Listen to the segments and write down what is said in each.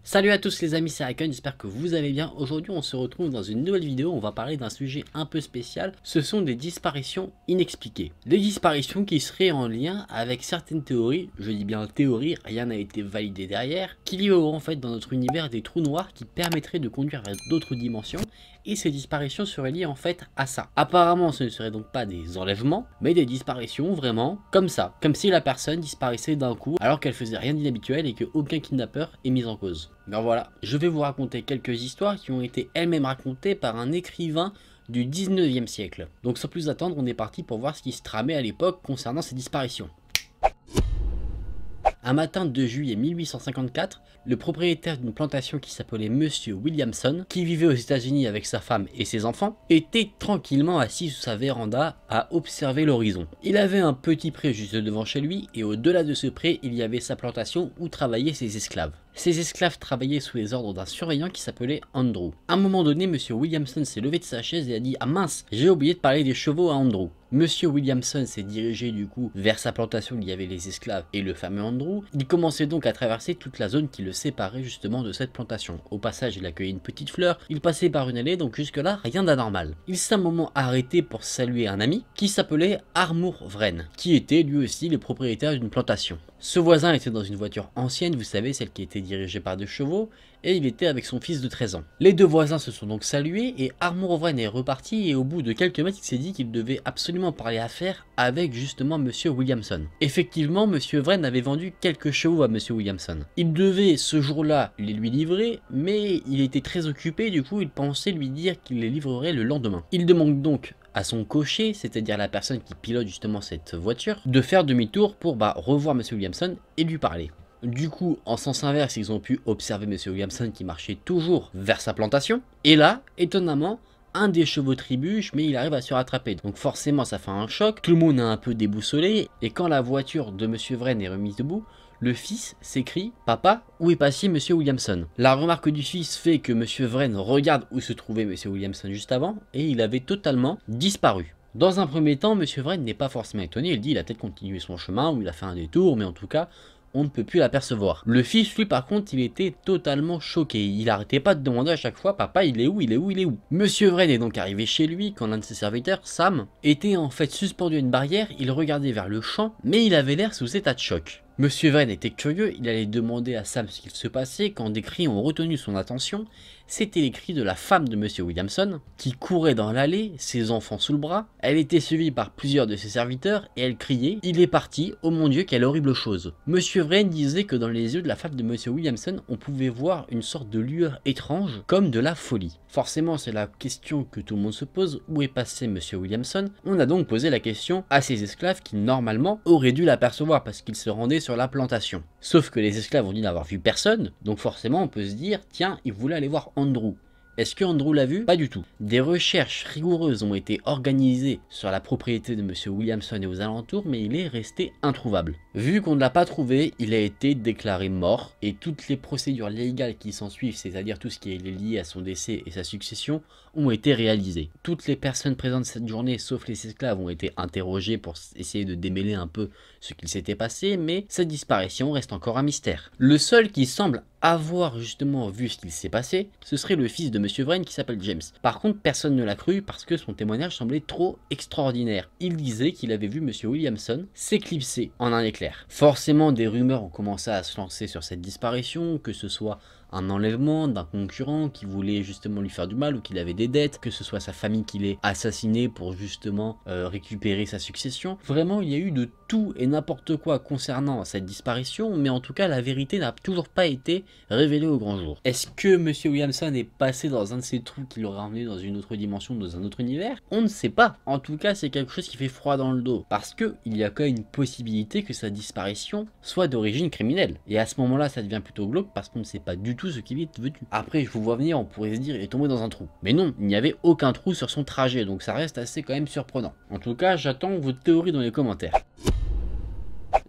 Salut à tous les amis, c'est Icon, j'espère que vous allez bien. Aujourd'hui on se retrouve dans une nouvelle vidéo, on va parler d'un sujet un peu spécial. Ce sont des disparitions inexpliquées. Des disparitions qui seraient en lien avec certaines théories, je dis bien théories, rien n'a été validé derrière, qu'il y aurait en fait dans notre univers des trous noirs qui permettraient de conduire vers d'autres dimensions. Et ces disparitions seraient liées en fait à ça. Apparemment ce ne seraient donc pas des enlèvements, mais des disparitions vraiment comme ça. Comme si la personne disparaissait d'un coup alors qu'elle faisait rien d'inhabituel et qu'aucun kidnappeur est mis en cause. Ben voilà, je vais vous raconter quelques histoires qui ont été elles-mêmes racontées par un écrivain du 19e siècle. Donc sans plus attendre, on est parti pour voir ce qui se tramait à l'époque concernant ces disparitions. Un matin de juillet 1854, le propriétaire d'une plantation qui s'appelait Monsieur Williamson, qui vivait aux États-Unis avec sa femme et ses enfants, était tranquillement assis sous sa véranda à observer l'horizon. Il avait un petit pré juste devant chez lui et au-delà de ce pré, il y avait sa plantation où travaillaient ses esclaves. Ces esclaves travaillaient sous les ordres d'un surveillant qui s'appelait Andrew. À un moment donné, Monsieur Williamson s'est levé de sa chaise et a dit « Ah mince, j'ai oublié de parler des chevaux à Andrew ». Monsieur Williamson s'est dirigé du coup vers sa plantation où il y avait les esclaves et le fameux Andrew. Il commençait donc à traverser toute la zone qui le séparait justement de cette plantation. Au passage, il accueillait une petite fleur, il passait par une allée, donc jusque là, rien d'anormal. Il s'est un moment arrêté pour saluer un ami qui s'appelait Armour Wren, qui était lui aussi le propriétaire d'une plantation. Ce voisin était dans une voiture ancienne, vous savez, celle qui était dirigée par deux chevaux, et il était avec son fils de 13 ans. Les deux voisins se sont donc salués et Armour Wren est reparti et au bout de quelques mètres il s'est dit qu'il devait absolument parler affaires avec justement Monsieur Williamson. Effectivement, Monsieur Wren avait vendu quelques chevaux à Monsieur Williamson. Il devait ce jour-là les lui livrer, mais il était très occupé, du coup il pensait lui dire qu'il les livrerait le lendemain. Il demande donc à son cocher, c'est-à-dire la personne qui pilote justement cette voiture, de faire demi-tour pour revoir Monsieur Williamson et lui parler. Du coup, en sens inverse, ils ont pu observer Monsieur Williamson qui marchait toujours vers sa plantation. Et là, étonnamment, un des chevaux trébuche, mais il arrive à se rattraper. Donc forcément, ça fait un choc. Tout le monde est un peu déboussolé. Et quand la voiture de Monsieur Wren est remise debout, le fils s'écrie « Papa, où est passé Monsieur Williamson ?» La remarque du fils fait que Monsieur Wren regarde où se trouvait Monsieur Williamson juste avant, et il avait totalement disparu. Dans un premier temps, Monsieur Wren n'est pas forcément étonné, il dit il a peut-être continué son chemin, ou il a fait un détour, mais en tout cas, on ne peut plus l'apercevoir. Le fils, lui, par contre, il était totalement choqué. Il arrêtait pas de demander à chaque fois « Papa, il est où? Il est où? Il est où ?» Monsieur Wren est donc arrivé chez lui quand l'un de ses serviteurs, Sam, était en fait suspendu à une barrière. Il regardait vers le champ, mais il avait l'air sous état de choc. Monsieur Wren était curieux, il allait demander à Sam ce qu'il se passait quand des cris ont retenu son attention. C'était les cris de la femme de Monsieur Williamson, qui courait dans l'allée, ses enfants sous le bras. Elle était suivie par plusieurs de ses serviteurs et elle criait « Il est parti, oh mon Dieu, quelle horrible chose !» Monsieur Wren disait que dans les yeux de la femme de Monsieur Williamson, on pouvait voir une sorte de lueur étrange, comme de la folie. Forcément, c'est la question que tout le monde se pose, où est passé Monsieur Williamson? On a donc posé la question à ses esclaves qui, normalement, auraient dû l'apercevoir parce qu'ils se rendaient sur la plantation. Sauf que les esclaves ont dit n'avoir vu personne, donc forcément on peut se dire, tiens, ils voulaient aller voir Andrew. Est-ce que Andrew l'a vu? Pas du tout. Des recherches rigoureuses ont été organisées sur la propriété de Monsieur Williamson et aux alentours, mais il est resté introuvable. Vu qu'on ne l'a pas trouvé, il a été déclaré mort, et toutes les procédures légales qui s'en suivent, c'est-à-dire tout ce qui est lié à son décès et sa succession, ont été réalisées. Toutes les personnes présentes cette journée, sauf les esclaves, ont été interrogées pour essayer de démêler un peu ce qu'il s'était passé, mais cette disparition reste encore un mystère. Le seul qui semble avoir justement vu ce qu'il s'est passé, ce serait le fils de Monsieur Wren qui s'appelle James. Par contre, personne ne l'a cru parce que son témoignage semblait trop extraordinaire. Il disait qu'il avait vu Monsieur Williamson s'éclipser en un éclair. Forcément, des rumeurs ont commencé à se lancer sur cette disparition, que ce soit un enlèvement d'un concurrent qui voulait justement lui faire du mal ou qu'il avait des dettes, que ce soit sa famille qui l'ait assassiné pour justement récupérer sa succession. Vraiment, il y a eu de tout et n'importe quoi concernant cette disparition, mais en tout cas, la vérité n'a toujours pas été révélée au grand jour. Est-ce que Monsieur Williamson est passé dans un de ces trous qui l'aurait emmené dans une autre dimension, dans un autre univers? On ne sait pas. En tout cas, c'est quelque chose qui fait froid dans le dos, parce que il y a quand même une possibilité que sa disparition soit d'origine criminelle. Et à ce moment-là, ça devient plutôt glauque parce qu'on ne sait pas du tout ce qu'il est devenu. Après, je vous vois venir, on pourrait se dire il est tombé dans un trou. Mais non, il n'y avait aucun trou sur son trajet, donc ça reste assez quand même surprenant. En tout cas, j'attends votre théorie dans les commentaires.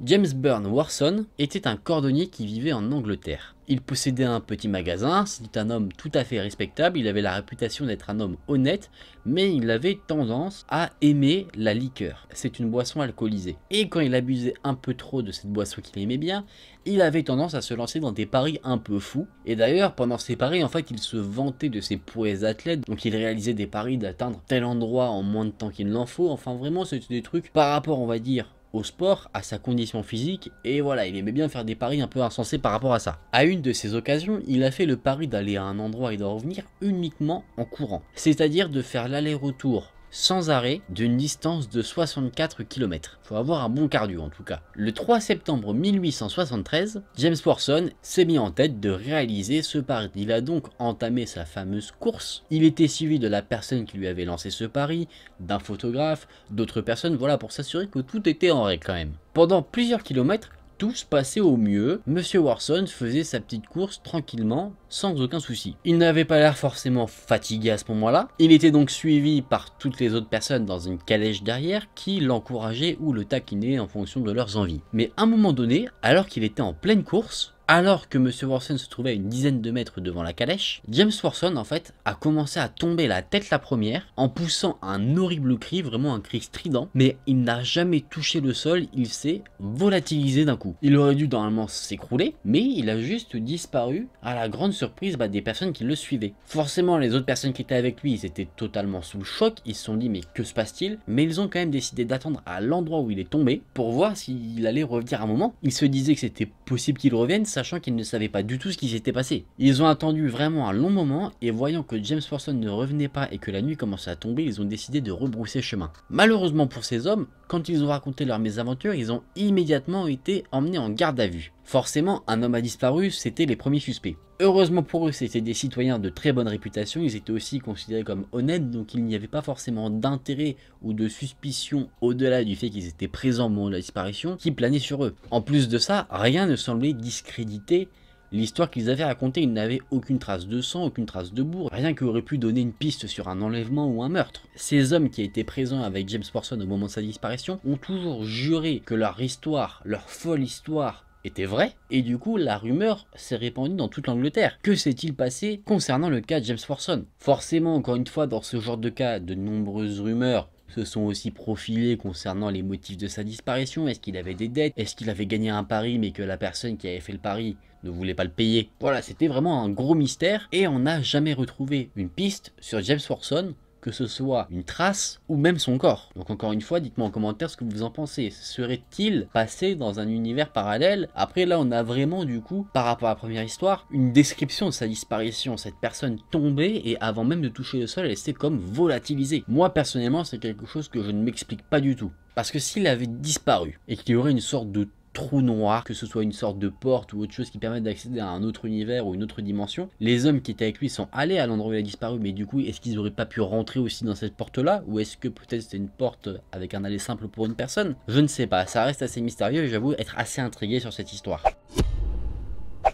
James Burn Warson était un cordonnier qui vivait en Angleterre. Il possédait un petit magasin, c'était un homme tout à fait respectable, il avait la réputation d'être un homme honnête, mais il avait tendance à aimer la liqueur. C'est une boisson alcoolisée. Et quand il abusait un peu trop de cette boisson qu'il aimait bien, il avait tendance à se lancer dans des paris un peu fous. Et d'ailleurs, pendant ces paris, en fait, il se vantait de ses prouesses athlètes. Donc il réalisait des paris d'atteindre tel endroit en moins de temps qu'il n'en faut. Enfin vraiment, c'était des trucs par rapport, on va dire, au sport, à sa condition physique, et voilà, il aimait bien faire des paris un peu insensés par rapport à ça. À une de ces occasions, il a fait le pari d'aller à un endroit et d'en revenir uniquement en courant. C'est-à-dire de faire l'aller-retour sans arrêt d'une distance de 64 km. Faut avoir un bon cardio en tout cas. Le 3 septembre 1873, James Warson s'est mis en tête de réaliser ce pari. Il a donc entamé sa fameuse course. Il était suivi de la personne qui lui avait lancé ce pari, d'un photographe, d'autres personnes, voilà, pour s'assurer que tout était en règle quand même. Pendant plusieurs kilomètres, tout se passait au mieux, Monsieur Warson faisait sa petite course tranquillement, sans aucun souci. Il n'avait pas l'air forcément fatigué à ce moment-là, il était donc suivi par toutes les autres personnes dans une calèche derrière qui l'encourageaient ou le taquinaient en fonction de leurs envies. Mais à un moment donné, alors qu'il était en pleine course, alors que Monsieur Warson se trouvait à une dizaine de mètres devant la calèche, James Warson en fait a commencé à tomber la tête la première en poussant un horrible cri, vraiment un cri strident, mais il n'a jamais touché le sol, il s'est volatilisé d'un coup. Il aurait dû normalement s'écrouler, mais il a juste disparu à la grande surprise des personnes qui le suivaient. Forcément les autres personnes qui étaient avec lui, ils étaient totalement sous le choc, ils se sont dit mais que se passe-t-il? Mais ils ont quand même décidé d'attendre à l'endroit où il est tombé pour voir s'il allait revenir un moment. Ils se disaient que c'était possible qu'il revienne, sachant qu'ils ne savaient pas du tout ce qui s'était passé. Ils ont attendu vraiment un long moment et voyant que James Warson ne revenait pas et que la nuit commençait à tomber, ils ont décidé de rebrousser chemin. Malheureusement pour ces hommes, quand ils ont raconté leur mésaventure, ils ont immédiatement été emmenés en garde à vue. Forcément, un homme a disparu, c'était les premiers suspects. Heureusement pour eux, c'était des citoyens de très bonne réputation, ils étaient aussi considérés comme honnêtes, donc il n'y avait pas forcément d'intérêt ou de suspicion au-delà du fait qu'ils étaient présents au moment de la disparition qui planait sur eux. En plus de ça, rien ne semblait discréditer l'histoire qu'ils avaient racontée. Ils n'avaient aucune trace de sang, aucune trace de bourre, rien qui aurait pu donner une piste sur un enlèvement ou un meurtre. Ces hommes qui étaient présents avec James Warson au moment de sa disparition ont toujours juré que leur histoire, leur folle histoire, était vrai, et du coup la rumeur s'est répandue dans toute l'Angleterre. Que s'est-il passé concernant le cas de James Warson? Forcément, encore une fois, dans ce genre de cas, de nombreuses rumeurs se sont aussi profilées concernant les motifs de sa disparition. Est-ce qu'il avait des dettes? Est-ce qu'il avait gagné un pari mais que la personne qui avait fait le pari ne voulait pas le payer? Voilà, c'était vraiment un gros mystère et on n'a jamais retrouvé une piste sur James Warson, que ce soit une trace ou même son corps. Donc encore une fois, dites-moi en commentaire ce que vous en pensez. Serait-il passé dans un univers parallèle? Après là, on a vraiment du coup, par rapport à la première histoire, une description de sa disparition. Cette personne tombait et avant même de toucher le sol, elle s'est comme volatilisée. Moi personnellement, c'est quelque chose que je ne m'explique pas du tout. Parce que s'il avait disparu et qu'il y aurait une sorte de trou noir, que ce soit une sorte de porte ou autre chose qui permette d'accéder à un autre univers ou une autre dimension, les hommes qui étaient avec lui sont allés à l'endroit où il a disparu, mais du coup est-ce qu'ils auraient pas pu rentrer aussi dans cette porte là, ou est-ce que peut-être c'était une porte avec un aller simple pour une personne? Je ne sais pas, ça reste assez mystérieux et j'avoue être assez intrigué sur cette histoire.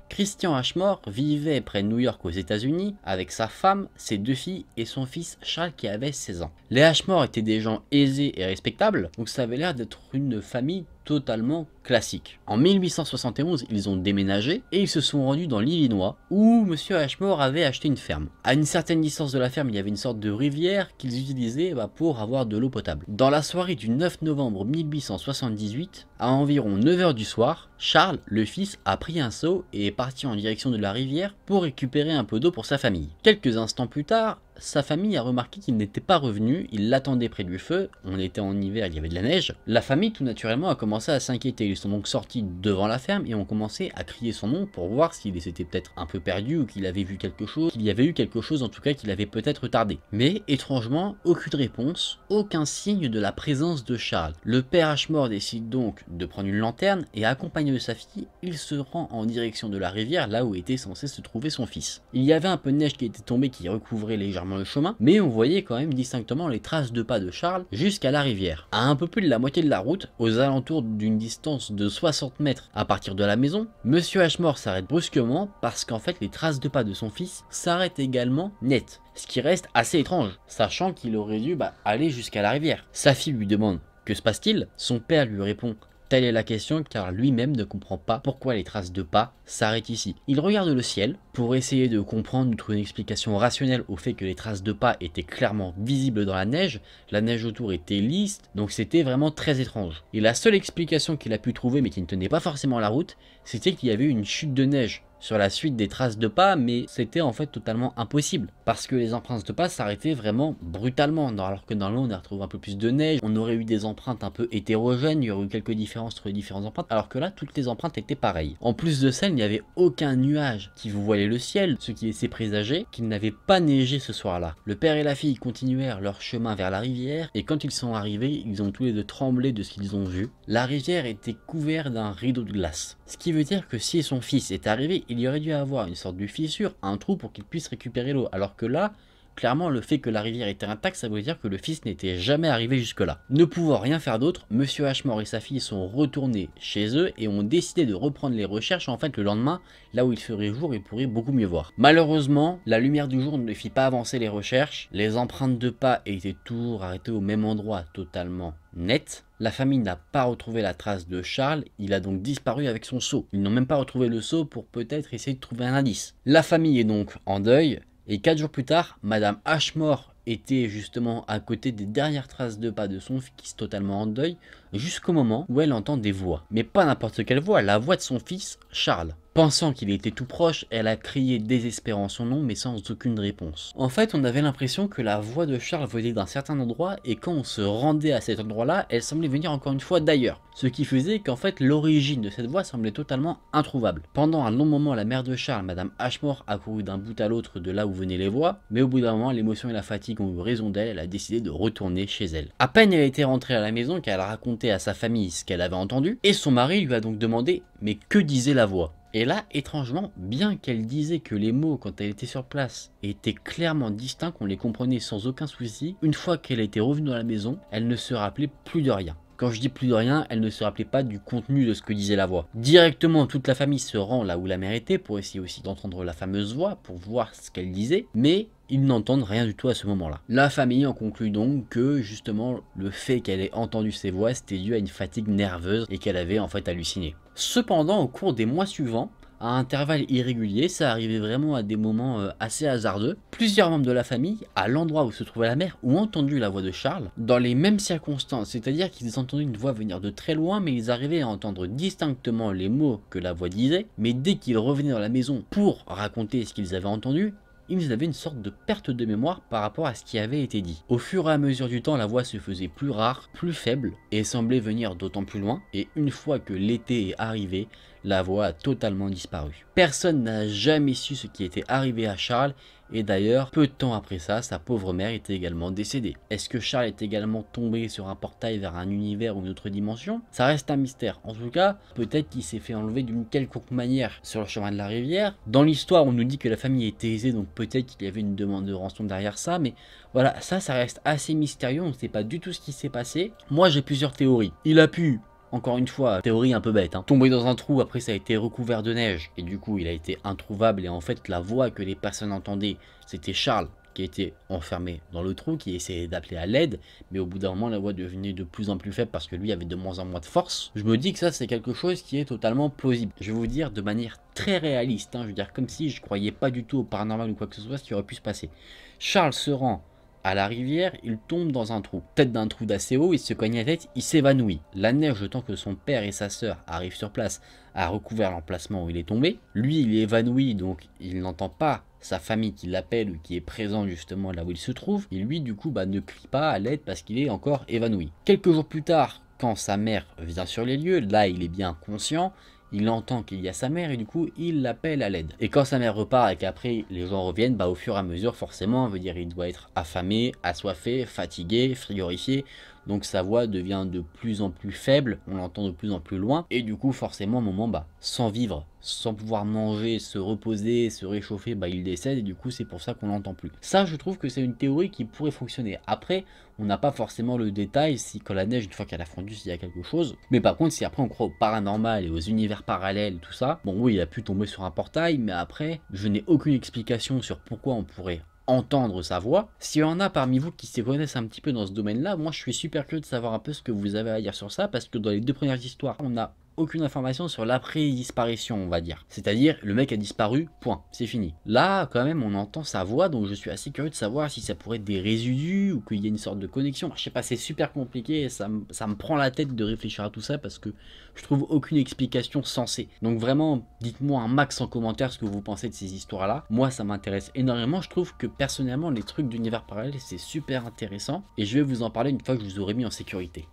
Christian Ashmore vivait près de New York aux États-Unis avec sa femme, ses 2 filles et son fils Charles qui avait 16 ans. Les Ashmore étaient des gens aisés et respectables, donc ça avait l'air d'être une famille totalement classique. En 1871, ils ont déménagé et ils se sont rendus dans l'Illinois où Monsieur Ashmore avait acheté une ferme. À une certaine distance de la ferme, il y avait une sorte de rivière qu'ils utilisaient pour avoir de l'eau potable. Dans la soirée du 9 novembre 1878, à environ 9 h du soir, Charles, le fils, a pris un seau et est parti en direction de la rivière pour récupérer un peu d'eau pour sa famille. Quelques instants plus tard, sa famille a remarqué qu'il n'était pas revenu, il l'attendait près du feu, on était en hiver, il y avait de la neige. La famille tout naturellement a commencé à s'inquiéter, ils sont donc sortis devant la ferme et ont commencé à crier son nom pour voir s'il s'était peut-être un peu perdu ou qu'il avait vu quelque chose, qu'il y avait eu quelque chose en tout cas qu'il avait peut-être tardé. Mais étrangement, aucune réponse, aucun signe de la présence de Charles. Le père Ashmore décide donc de prendre une lanterne et accompagné de sa fille, il se rend en direction de la rivière là où était censé se trouver son fils. Il y avait un peu de neige qui était tombée qui recouvrait légèrement le chemin, mais on voyait quand même distinctement les traces de pas de Charles jusqu'à la rivière. À un peu plus de la moitié de la route, aux alentours d'une distance de 60 mètres à partir de la maison, Monsieur Ashmore s'arrête brusquement parce qu'en fait les traces de pas de son fils s'arrêtent également net. Ce qui reste assez étrange, sachant qu'il aurait dû aller jusqu'à la rivière. Sa fille lui demande « Que se passe-t-il » Son père lui répond Telle est la question car lui-même ne comprend pas pourquoi les traces de pas s'arrêtent ici. Il regarde le ciel pour essayer de comprendre, de trouver une explication rationnelle au fait que les traces de pas étaient clairement visibles dans la neige autour était lisse, donc c'était vraiment très étrange. Et la seule explication qu'il a pu trouver mais qui ne tenait pas forcément la route, c'était qu'il y avait une chute de neige sur la suite des traces de pas, mais c'était en fait totalement impossible parce que les empreintes de pas s'arrêtaient vraiment brutalement, alors que dans l'eau on a retrouvé un peu plus de neige, on aurait eu des empreintes un peu hétérogènes, il y aurait eu quelques différences entre les différentes empreintes, alors que là toutes les empreintes étaient pareilles. En plus de ça, il n'y avait aucun nuage qui vous voilait le ciel, ce qui laissait présager qu'il n'avait pas neigé ce soir-là. Le père et la fille continuèrent leur chemin vers la rivière et quand ils sont arrivés, ils ont tous les deux tremblé de ce qu'ils ont vu. La rivière était couverte d'un rideau de glace, ce qui veut dire que si son fils est arrivé, il y aurait dû avoir une sorte de fissure, un trou pour qu'il puisse récupérer l'eau, alors que là, clairement le fait que la rivière était intacte, ça veut dire que le fils n'était jamais arrivé jusque là. Ne pouvant rien faire d'autre, Monsieur Ashmore et sa fille sont retournés chez eux et ont décidé de reprendre les recherches en fait le lendemain, là où il ferait jour et pourrait beaucoup mieux voir. Malheureusement, la lumière du jour ne fit pas avancer les recherches, les empreintes de pas étaient toujours arrêtées au même endroit totalement net. La famille n'a pas retrouvé la trace de Charles, il a donc disparu avec son seau. Ils n'ont même pas retrouvé le seau pour peut-être essayer de trouver un indice. La famille est donc en deuil, et 4 jours plus tard, Madame Ashmore était justement à côté des dernières traces de pas de son fils totalement en deuil, jusqu'au moment où elle entend des voix. Mais pas n'importe quelle voix, la voix de son fils, Charles. Pensant qu'il était tout proche, elle a crié désespérant son nom mais sans aucune réponse. En fait, on avait l'impression que la voix de Charles venait d'un certain endroit et quand on se rendait à cet endroit-là, elle semblait venir encore une fois d'ailleurs. Ce qui faisait qu'en fait, l'origine de cette voix semblait totalement introuvable. Pendant un long moment, la mère de Charles, Madame Ashmore, a couru d'un bout à l'autre de là où venaient les voix, mais au bout d'un moment, l'émotion et la fatigue ont eu raison d'elle, elle a décidé de retourner chez elle. À peine elle était rentrée à la maison qu'elle a raconté à sa famille ce qu'elle avait entendu, et son mari lui a donc demandé « mais que disait la voix ?» Et là, étrangement, bien qu'elle disait que les mots, quand elle était sur place, étaient clairement distincts, qu'on les comprenait sans aucun souci, une fois qu'elle était revenue dans la maison, elle ne se rappelait plus de rien. Quand je dis plus de rien, elle ne se rappelait pas du contenu de ce que disait la voix. Directement, toute la famille se rend là où la mère était pour essayer aussi d'entendre la fameuse voix, pour voir ce qu'elle disait, mais ils n'entendent rien du tout à ce moment-là. La famille en conclut donc que justement le fait qu'elle ait entendu ces voix, c'était dû à une fatigue nerveuse et qu'elle avait en fait halluciné. Cependant, au cours des mois suivants, à intervalles irréguliers, ça arrivait vraiment à des moments assez hasardeux. Plusieurs membres de la famille, à l'endroit où se trouvait la mère, ont entendu la voix de Charles dans les mêmes circonstances, c'est-à-dire qu'ils entendaient une voix venir de très loin, mais ils arrivaient à entendre distinctement les mots que la voix disait, mais dès qu'ils revenaient dans la maison pour raconter ce qu'ils avaient entendu, ils avaient une sorte de perte de mémoire par rapport à ce qui avait été dit. Au fur et à mesure du temps, la voix se faisait plus rare, plus faible, et semblait venir d'autant plus loin, et une fois que l'été est arrivé, la voix a totalement disparu. Personne n'a jamais su ce qui était arrivé à Charles, et d'ailleurs, peu de temps après ça, sa pauvre mère était également décédée. Est-ce que Charles est également tombé sur un portail vers un univers ou une autre dimension? Ça reste un mystère. En tout cas, peut-être qu'il s'est fait enlever d'une quelconque manière sur le chemin de la rivière. Dans l'histoire, on nous dit que la famille était aisée, donc peut-être qu'il y avait une demande de rançon derrière ça, mais voilà, ça reste assez mystérieux, on ne sait pas du tout ce qui s'est passé. Moi, j'ai plusieurs théories. Il a pu... Encore une fois, théorie un peu bête, tomber dans un trou, après ça a été recouvert de neige, et du coup il a été introuvable, et en fait la voix que les personnes entendaient, c'était Charles qui était enfermé dans le trou, qui essayait d'appeler à l'aide, mais au bout d'un moment la voix devenait de plus en plus faible parce que lui avait de moins en moins de force. Je me dis que ça c'est quelque chose qui est totalement plausible. Je vais vous dire de manière très réaliste, je veux dire comme si je croyais pas du tout au paranormal ou quoi que ce soit, ce qui aurait pu se passer. Charles se rend à la rivière, il tombe dans un trou. Tête d'un trou d'assez haut, il se cogne la tête, il s'évanouit. La neige, le temps que son père et sa sœur arrivent sur place, a recouvert l'emplacement où il est tombé. Lui, il est évanoui, donc il n'entend pas sa famille qui l'appelle ou qui est présent justement là où il se trouve. Et lui, du coup, ne crie pas à l'aide parce qu'il est encore évanoui. Quelques jours plus tard, quand sa mère vient sur les lieux, là, il est bien conscient. Il entend qu'il y a sa mère et du coup il l'appelle à l'aide. Et quand sa mère repart et qu'après les gens reviennent, au fur et à mesure forcément, on veut dire il doit être affamé, assoiffé, fatigué, frigorifié. Donc sa voix devient de plus en plus faible, on l'entend de plus en plus loin. Et du coup forcément à un moment, sans vivre, sans pouvoir manger, se reposer, se réchauffer, il décède et du coup c'est pour ça qu'on l'entend plus. Ça je trouve que c'est une théorie qui pourrait fonctionner. Après, on n'a pas forcément le détail si quand la neige, une fois qu'elle a fondu, s'il y a quelque chose. Mais par contre, si après on croit au paranormal et aux univers parallèles et tout ça, bon oui, il a pu tomber sur un portail, mais après, je n'ai aucune explication sur pourquoi on pourrait entendre sa voix. S'il y en a parmi vous qui se connaissent un petit peu dans ce domaine-là, moi je suis super curieux de savoir un peu ce que vous avez à dire sur ça, parce que dans les 2 premières histoires, on a aucune information sur l'après-disparition, on va dire. C'est-à-dire, le mec a disparu, point, c'est fini. Là, quand même, on entend sa voix, donc je suis assez curieux de savoir si ça pourrait être des résidus ou qu'il y a une sorte de connexion. Je sais pas, c'est super compliqué et ça me prend la tête de réfléchir à tout ça parce que je trouve aucune explication sensée. Donc vraiment, dites-moi un max en commentaire ce que vous pensez de ces histoires-là. Moi, ça m'intéresse énormément. Je trouve que personnellement, les trucs d'univers parallèle, c'est super intéressant et je vais vous en parler une fois que je vous aurai mis en sécurité.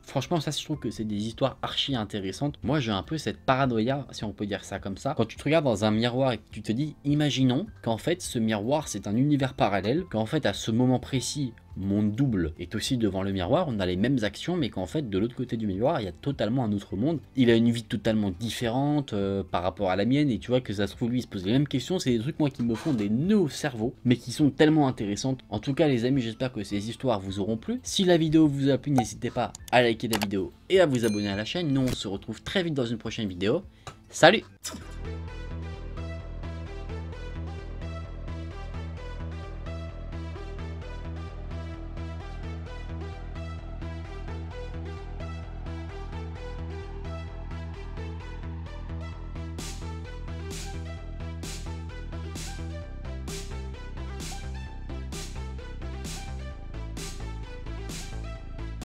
Franchement, ça, je trouve que c'est des histoires archi intéressantes. Moi, j'ai un peu cette paranoïa, si on peut dire ça comme ça. Quand tu te regardes dans un miroir et que tu te dis, imaginons qu'en fait, ce miroir, c'est un univers parallèle, qu'en fait, à ce moment précis, mon double est aussi devant le miroir, on a les mêmes actions, mais qu'en fait, de l'autre côté du miroir, il y a totalement un autre monde. Il a une vie totalement différente par rapport à la mienne, et tu vois que ça se trouve, lui, il se pose les mêmes questions. C'est des trucs, moi, qui me font des nœuds au cerveau, mais qui sont tellement intéressantes. En tout cas, les amis, j'espère que ces histoires vous auront plu. Si la vidéo vous a plu, n'hésitez pas à liker la vidéo et à vous abonner à la chaîne. Nous, on se retrouve très vite dans une prochaine vidéo. Salut!